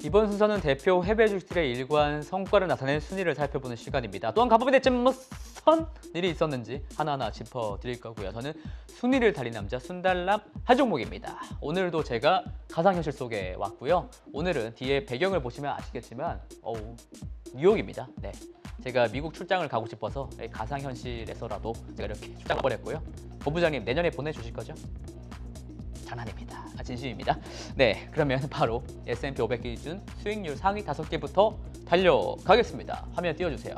이번 순서는 대표 해외 주식들의 일관 성과를 나타낸 순위를 살펴보는 시간입니다. 또한 가법이 대체 무슨 일이 있었는지 하나하나 짚어드릴 거고요. 저는 순위를 달린 남자 순달람 한종목입니다. 오늘도 제가 가상현실 속에 왔고요. 오늘은 뒤에 배경을 보시면 아시겠지만 뉴욕입니다. 네, 제가 미국 출장을 가고 싶어서 가상현실에서라도 제가 이렇게 출장을 가버렸고요. 본부장님 내년에 보내주실 거죠? 장난입니다. 진심입니다. 네, 그러면 바로 S&P 500 기준 수익률 상위 5개부터 달려가겠습니다. 화면 띄워주세요.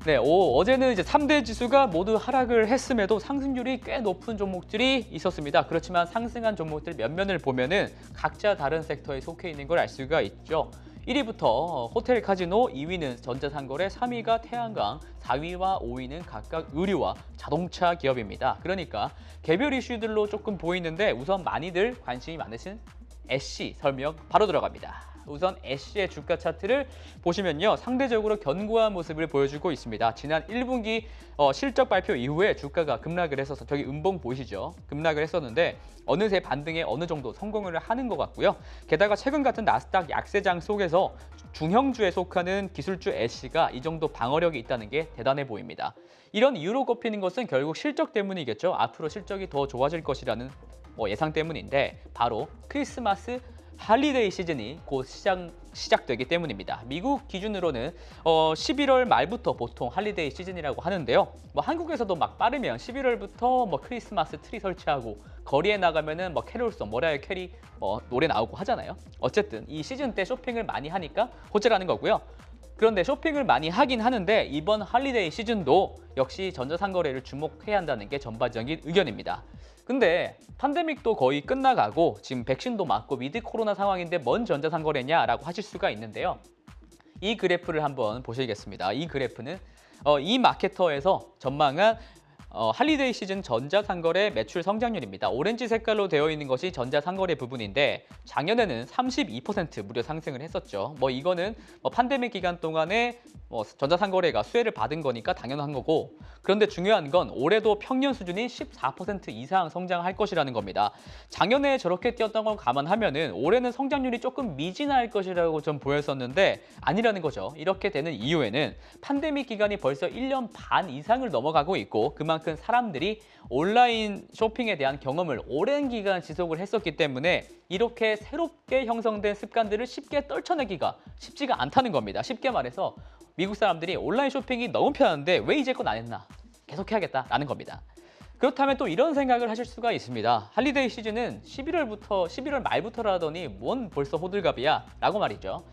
네, 어제는 이제 3대 지수가 모두 하락을 했음에도 상승률이 꽤 높은 종목들이 있었습니다. 그렇지만 상승한 종목들 몇몇을 보면은 각자 다른 섹터에 속해 있는 걸 알 수가 있죠. 1위부터 호텔 카지노, 2위는 전자상거래, 3위가 태양광, 4위와 5위는 각각 의류와 자동차 기업입니다. 그러니까 개별 이슈들로 조금 보이는데 우선 많이들 관심이 많으신 애쉬 설명 바로 들어갑니다. 우선 애쉬의 주가 차트를 보시면요. 상대적으로 견고한 모습을 보여주고 있습니다. 지난 1분기 실적 발표 이후에 주가가 급락을 했어서 저기 음봉 보이시죠? 급락을 했었는데 어느새 반등에 어느 정도 성공을 하는 것 같고요. 게다가 최근 같은 나스닥 약세장 속에서 중형주에 속하는 기술주 애쉬가 이 정도 방어력이 있다는 게 대단해 보입니다. 이런 이유로 꼽히는 것은 결국 실적 때문이겠죠. 앞으로 실적이 더 좋아질 것이라는 예상 때문인데 바로 크리스마스 할리데이 시즌이 곧 시작되기 때문입니다. 미국 기준으로는 11월 말부터 보통 할리데이 시즌이라고 하는데요. 한국에서도 막 빠르면 11월부터 크리스마스 트리 설치하고 거리에 나가면은 캐롤송, 머라이어 캐리 노래 나오고 하잖아요. 어쨌든 이 시즌 때 쇼핑을 많이 하니까 호재라는 거고요. 그런데 쇼핑을 많이 하긴 하는데 이번 할리데이 시즌도 역시 전자상거래를 주목해야 한다는 게 전반적인 의견입니다. 근데 팬데믹도 거의 끝나가고 지금 백신도 맞고 위드 코로나 상황인데 뭔 전자상거래냐라고 하실 수가 있는데요. 이 그래프를 한번 보시겠습니다. 이 그래프는 이 마케터에서 전망한 할리데이 시즌 전자상거래 매출 성장률입니다. 오렌지 색깔로 되어 있는 것이 전자상거래 부분인데 작년에는 32% 무려 상승을 했었죠. 이거는 팬데믹 기간 동안에 전자상거래가 수혜를 받은 거니까 당연한 거고, 그런데 중요한 건 올해도 평년 수준인 14% 이상 성장할 것이라는 겁니다. 작년에 저렇게 뛰었던 걸 감안하면은 올해는 성장률이 조금 미진할 것이라고 좀 보였었는데 아니라는 거죠. 이렇게 되는 이유에는 팬데믹 기간이 벌써 1년 반 이상을 넘어가고 있고 그만큼 사람들이 온라인 쇼핑에 대한 경험을 오랜 기간 지속을 했었기 때문에 이렇게 새롭게 형성된 습관들을 쉽게 떨쳐내기가 쉽지가 않다는 겁니다. 쉽게 말해서 미국 사람들이 온라인 쇼핑이 너무 편한데 왜 이제껏 안 했나? 계속 해야겠다라는 겁니다. 그렇다면 또 이런 생각을 하실 수가 있습니다. 할리데이 시즌은 11월 말부터라더니 뭔 벌써 호들갑이야? 라고 말이죠.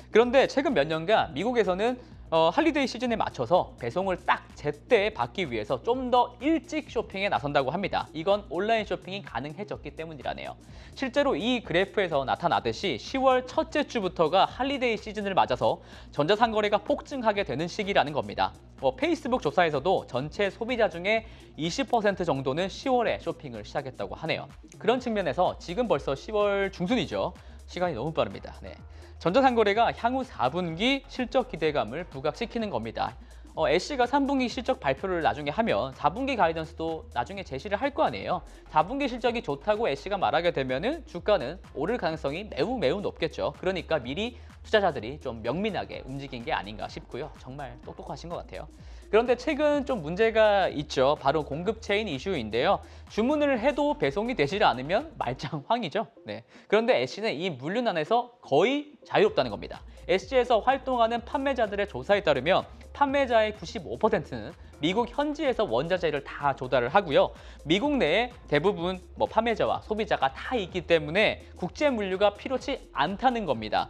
그런데 최근 몇 년간 미국에서는 할리데이 시즌에 맞춰서 배송을 딱 제때 받기 위해서 좀 더 일찍 쇼핑에 나선다고 합니다. 이건 온라인 쇼핑이 가능해졌기 때문이라네요. 실제로 이 그래프에서 나타나듯이 10월 첫째 주부터가 할리데이 시즌을 맞아서 전자상거래가 폭증하게 되는 시기라는 겁니다. 페이스북 조사에서도 전체 소비자 중에 20% 정도는 10월에 쇼핑을 시작했다고 하네요. 그런 측면에서 지금 벌써 10월 중순이죠. 시간이 너무 빠릅니다. 네. 전자상거래가 향후 4분기 실적 기대감을 부각시키는 겁니다. 애쉬가 3분기 실적 발표를 나중에 하면 4분기 가이던스도 나중에 제시를 할 거 아니에요. 4분기 실적이 좋다고 애쉬가 말하게 되면은 주가는 오를 가능성이 매우 높겠죠. 그러니까 미리 투자자들이 좀 명민하게 움직인 게 아닌가 싶고요. 정말 똑똑하신 것 같아요. 그런데 최근 좀 문제가 있죠. 바로 공급 체인 이슈인데요. 주문을 해도 배송이 되지 않으면 말짱황이죠. 네. 그런데 애쉬는 이 물륜 안에서 거의 자유롭다는 겁니다. 애쉬에서 활동하는 판매자들의 조사에 따르면 판매자의 95%는 미국 현지에서 원자재를 다 조달을 하고요. 미국 내에 대부분 판매자와 소비자가 다 있기 때문에 국제 물류가 필요치 않다는 겁니다.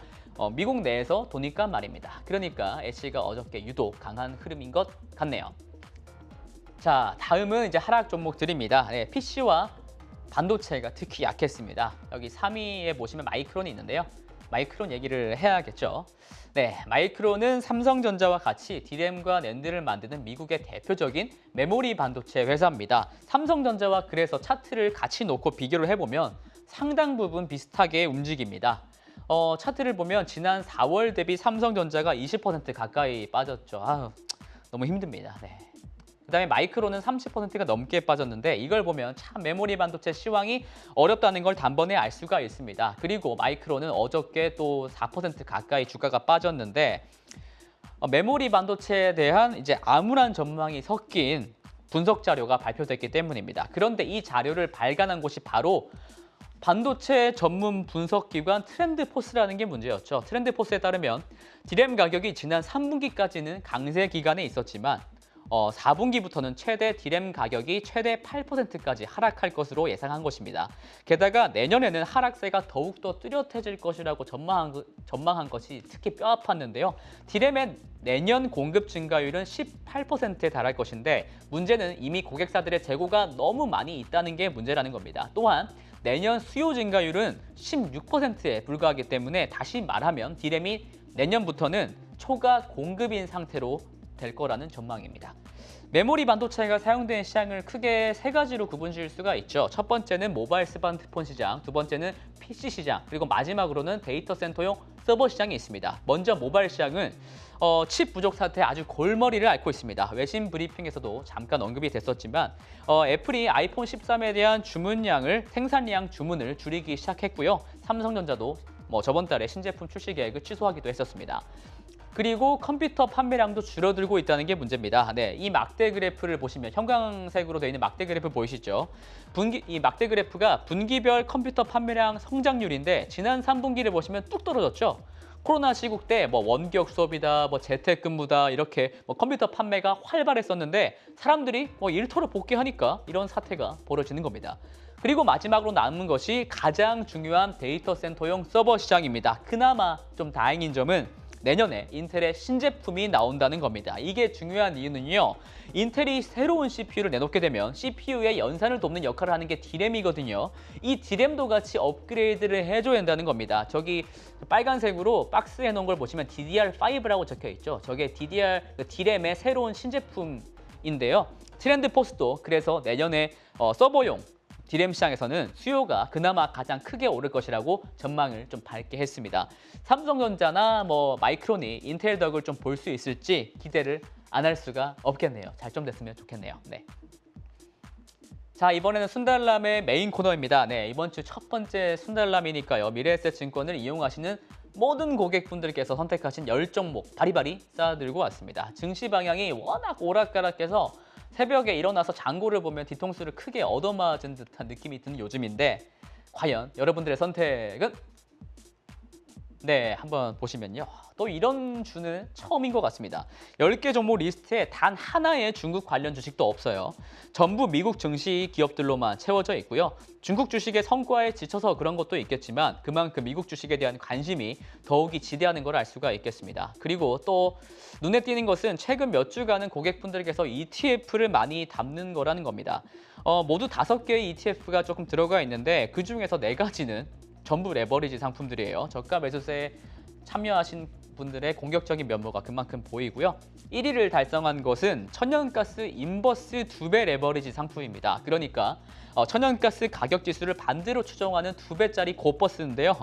미국 내에서 도니까 말입니다. 그러니까 애쉬가 어저께 유독 강한 흐름인 것 같네요. 자, 다음은 이제 하락 종목들입니다. 네, PC와 반도체가 특히 약했습니다. 여기 3위에 보시면 마이크론이 있는데요. 마이크론 얘기를 해야겠죠. 네, 마이크론은 삼성전자와 같이 D램과 낸드를 만드는 미국의 대표적인 메모리 반도체 회사입니다. 삼성전자와 그래서 차트를 같이 놓고 비교를 해보면 상당 부분 비슷하게 움직입니다. 차트를 보면 지난 4월 대비 삼성전자가 20% 가까이 빠졌죠. 아유, 너무 힘듭니다. 네. 그다음에 마이크론은 30%가 넘게 빠졌는데 이걸 보면 참 메모리 반도체 시황이 어렵다는 걸 단번에 알 수가 있습니다. 그리고 마이크론은 어저께 또 4% 가까이 주가가 빠졌는데 메모리 반도체에 대한 이제 암울한 전망이 섞인 분석 자료가 발표됐기 때문입니다. 그런데 이 자료를 발간한 곳이 바로 반도체 전문 분석 기관 트렌드포스라는 게 문제였죠. 트렌드포스에 따르면 D램 가격이 지난 3분기까지는 강세 기간에 있었지만 4분기부터는 최대 D램 가격이 최대 8%까지 하락할 것으로 예상한 것입니다. 게다가 내년에는 하락세가 더욱더 뚜렷해질 것이라고 전망한 것이 특히 뼈아팠는데요. D램의 내년 공급 증가율은 18%에 달할 것인데 문제는 이미 고객사들의 재고가 너무 많이 있다는 게 문제라는 겁니다. 또한 내년 수요 증가율은 16%에 불과하기 때문에 다시 말하면 D램이 내년부터는 초과 공급인 상태로 될 거라는 전망입니다. 메모리 반도체가 사용된 시장을 크게 세 가지로 구분 지을 수가 있죠. 첫 번째는 모바일 스마트폰 시장, 두 번째는 PC 시장, 그리고 마지막으로는 데이터 센터용 서버 시장이 있습니다. 먼저 모바일 시장은 칩 부족 사태에 아주 골머리를 앓고 있습니다. 외신 브리핑에서도 잠깐 언급이 됐었지만 애플이 아이폰 13에 대한 생산량 주문을 줄이기 시작했고요. 삼성전자도 저번 달에 신제품 출시 계획을 취소하기도 했었습니다. 그리고 컴퓨터 판매량도 줄어들고 있다는 게 문제입니다. 네, 이 막대 그래프를 보시면 형광색으로 되어 있는 막대 그래프 보이시죠? 이 막대 그래프가 분기별 컴퓨터 판매량 성장률인데 지난 3분기를 보시면 뚝 떨어졌죠? 코로나 시국 때 원격 수업이다, 재택근무다 이렇게 컴퓨터 판매가 활발했었는데 사람들이 일터로 복귀하니까 이런 사태가 벌어지는 겁니다. 그리고 마지막으로 남은 것이 가장 중요한 데이터 센터용 서버 시장입니다. 그나마 좀 다행인 점은 내년에 인텔의 신제품이 나온다는 겁니다. 이게 중요한 이유는요. 인텔이 새로운 CPU를 내놓게 되면 CPU의 연산을 돕는 역할을 하는 게 D램이거든요. 이 D램도 같이 업그레이드를 해줘야 한다는 겁니다. 저기 빨간색으로 박스에 놓은 걸 보시면 DDR5라고 적혀 있죠. 저게 D램의 새로운 신제품인데요. 트렌드포스도 그래서 내년에 서버용 D램 시장에서는 수요가 그나마 가장 크게 오를 것이라고 전망을 좀 밝게 했습니다. 삼성전자나 마이크론이 인텔 덕을 좀 볼 수 있을지 기대를 안 할 수가 없겠네요. 잘 좀 됐으면 좋겠네요. 네. 자, 이번에는 순달람의 메인 코너입니다. 네, 이번 주 첫 번째 순달람이니까요. 미래에셋증권을 이용하시는 모든 고객분들께서 선택하신 10종목 바리바리 쌓아들고 왔습니다. 증시 방향이 워낙 오락가락해서 새벽에 일어나서 장고를 보면 뒤통수를 크게 얻어맞은 듯한 느낌이 드는 요즘인데 과연 여러분들의 선택은? 네, 한번 보시면요. 또 이런 주는 처음인 것 같습니다. 10개 종목 리스트에 단 하나의 중국 관련 주식도 없어요. 전부 미국 증시 기업들로만 채워져 있고요. 중국 주식의 성과에 지쳐서 그런 것도 있겠지만 그만큼 미국 주식에 대한 관심이 더욱이 지대하는 걸 알 수가 있겠습니다. 그리고 또 눈에 띄는 것은 최근 몇 주간은 고객분들께서 ETF를 많이 담는 거라는 겁니다. 모두 5개의 ETF가 조금 들어가 있는데 그중에서 4가지는 전부 레버리지 상품들이에요. 저가 매수세에 참여하신 분들의 공격적인 면모가 그만큼 보이고요. 1위를 달성한 것은 천연가스 인버스 2배 레버리지 상품입니다. 그러니까 천연가스 가격 지수를 반대로 추정하는 2배짜리 고버스인데요.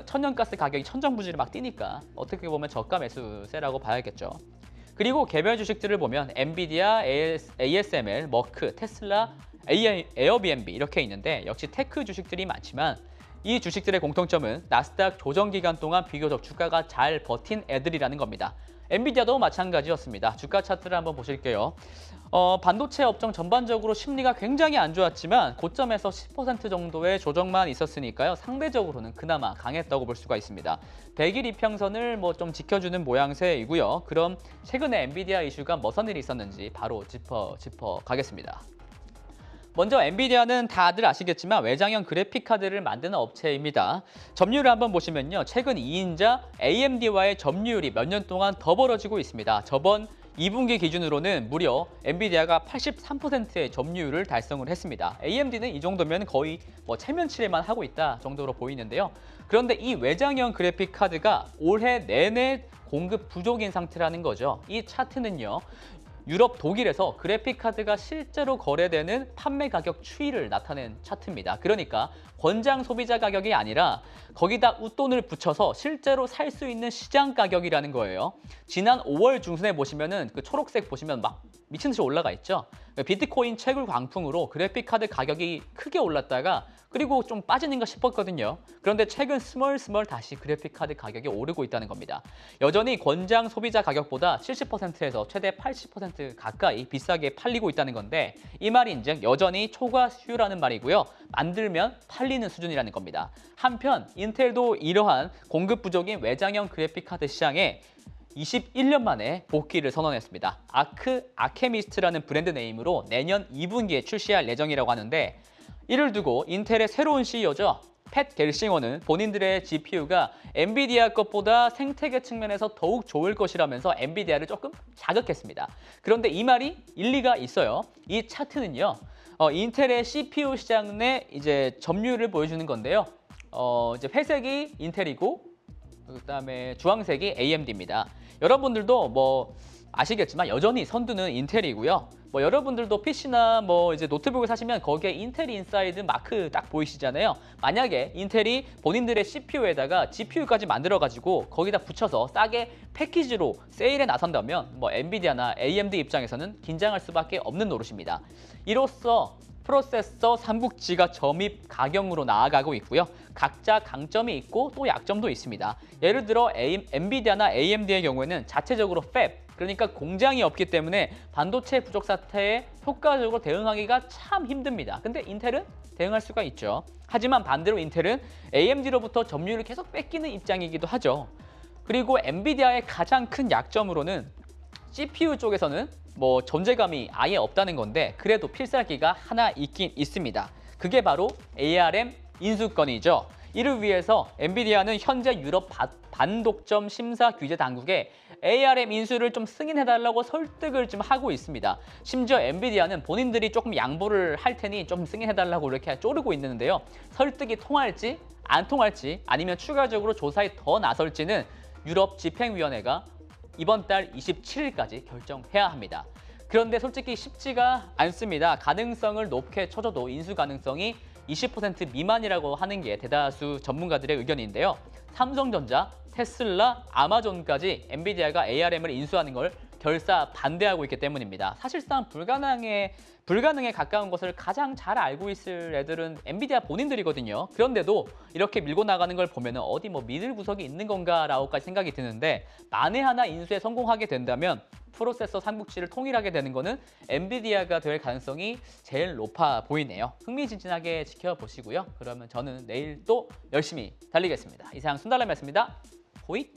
천연가스 가격이 천정부지를 막 뛰니까 어떻게 보면 저가 매수세라고 봐야겠죠. 그리고 개별 주식들을 보면 엔비디아, ASML, 머크, 테슬라, 에어비앤비 이렇게 있는데 역시 테크 주식들이 많지만 이 주식들의 공통점은 나스닥 조정 기간 동안 비교적 주가가 잘 버틴 애들이라는 겁니다. 엔비디아도 마찬가지였습니다. 주가 차트를 한번 보실게요. 반도체 업종 전반적으로 심리가 굉장히 안 좋았지만 고점에서 10% 정도의 조정만 있었으니까요. 상대적으로는 그나마 강했다고 볼 수가 있습니다. 100일 이평선을 좀 지켜주는 모양새이고요. 그럼 최근에 엔비디아 이슈가 무슨 일이 있었는지 바로 짚어 가겠습니다. 먼저 엔비디아는 다들 아시겠지만 외장형 그래픽 카드를 만드는 업체입니다. 점유율을 한번 보시면요. 최근 2인자 AMD와의 점유율이 몇 년 동안 더 벌어지고 있습니다. 저번 2분기 기준으로는 무려 엔비디아가 83%의 점유율을 달성을 했습니다. AMD는 이 정도면 거의 체면치레만 하고 있다 정도로 보이는데요. 그런데 이 외장형 그래픽 카드가 올해 내내 공급 부족인 상태라는 거죠. 이 차트는요. 유럽, 독일에서 그래픽카드가 실제로 거래되는 판매 가격 추이를 나타낸 차트입니다. 그러니까 권장 소비자 가격이 아니라 거기다 웃돈을 붙여서 실제로 살 수 있는 시장 가격이라는 거예요. 지난 5월 중순에 보시면은 그 초록색 보시면 막 미친 듯이 올라가 있죠. 비트코인 채굴 광풍으로 그래픽카드 가격이 크게 올랐다가 그리고 좀 빠지는가 싶었거든요. 그런데 최근 스멀스멀 다시 그래픽카드 가격이 오르고 있다는 겁니다. 여전히 권장 소비자 가격보다 70%에서 최대 80% 가까이 비싸게 팔리고 있다는 건데 이 말인즉 여전히 초과 수요라는 말이고요. 만들면 팔리는 수준이라는 겁니다. 한편 인텔도 이러한 공급 부족인 외장형 그래픽카드 시장에 21년 만에 복귀를 선언했습니다. 아케미스트라는 브랜드 네임으로 내년 2분기에 출시할 예정이라고 하는데 이를 두고 인텔의 새로운 CEO죠. 팻 겔싱어는 본인들의 GPU가 엔비디아 것보다 생태계 측면에서 더욱 좋을 것이라면서 엔비디아를 조금 자극했습니다. 그런데 이 말이 일리가 있어요. 이 차트는요. 인텔의 CPU 시장 내 이제 점유율을 보여주는 건데요. 이제 회색이 인텔이고 그다음에 주황색이 AMD입니다. 여러분들도 뭐 아시겠지만 여전히 선두는 인텔이고요. 뭐 여러분들도 PC나 뭐 이제 노트북을 사시면 거기에 인텔 인사이드 마크 딱 보이시잖아요. 만약에 인텔이 본인들의 CPU에다가 GPU까지 만들어가지고 거기다 붙여서 싸게 패키지로 세일에 나선다면 뭐 엔비디아나 AMD 입장에서는 긴장할 수밖에 없는 노릇입니다. 이로써 프로세서 삼국지가 점입 가경으로 나아가고 있고요. 각자 강점이 있고 또 약점도 있습니다. 예를 들어 엔비디아나 AMD의 경우에는 자체적으로 팹, 그러니까 공장이 없기 때문에 반도체 부족 사태에 효과적으로 대응하기가 참 힘듭니다. 근데 인텔은 대응할 수가 있죠. 하지만 반대로 인텔은 AMD로부터 점유율을 계속 뺏기는 입장이기도 하죠. 그리고 엔비디아의 가장 큰 약점으로는 CPU 쪽에서는 뭐 존재감이 아예 없다는 건데 그래도 필살기가 하나 있긴 있습니다. 그게 바로 ARM 인수권이죠. 이를 위해서 엔비디아는 현재 유럽 반독점 심사 규제 당국에 ARM 인수를 좀 승인해달라고 설득을 좀 하고 있습니다. 심지어 엔비디아는 본인들이 조금 양보를 할 테니 좀 승인해달라고 이렇게 쪼르고 있는데요. 설득이 통할지 안 통할지 아니면 추가적으로 조사에 더 나설지는 유럽 집행위원회가 이번 달 27일까지 결정해야 합니다. 그런데 솔직히 쉽지가 않습니다. 가능성을 높게 쳐줘도 인수 가능성이 20% 미만이라고 하는 게 대다수 전문가들의 의견인데요. 삼성전자, 테슬라, 아마존까지 엔비디아가 ARM을 인수하는 걸 결사 반대하고 있기 때문입니다. 사실상 불가능에 가까운 것을 가장 잘 알고 있을 애들은 엔비디아 본인들이거든요. 그런데도 이렇게 밀고 나가는 걸 보면 어디 뭐 믿을 구석이 있는 건가라고까지 생각이 드는데 만에 하나 인수에 성공하게 된다면 프로세서 삼국지를 통일하게 되는 거는 엔비디아가 될 가능성이 제일 높아 보이네요. 흥미진진하게 지켜보시고요. 그러면 저는 내일 또 열심히 달리겠습니다. 이상 순달람이었습니다. 호잇!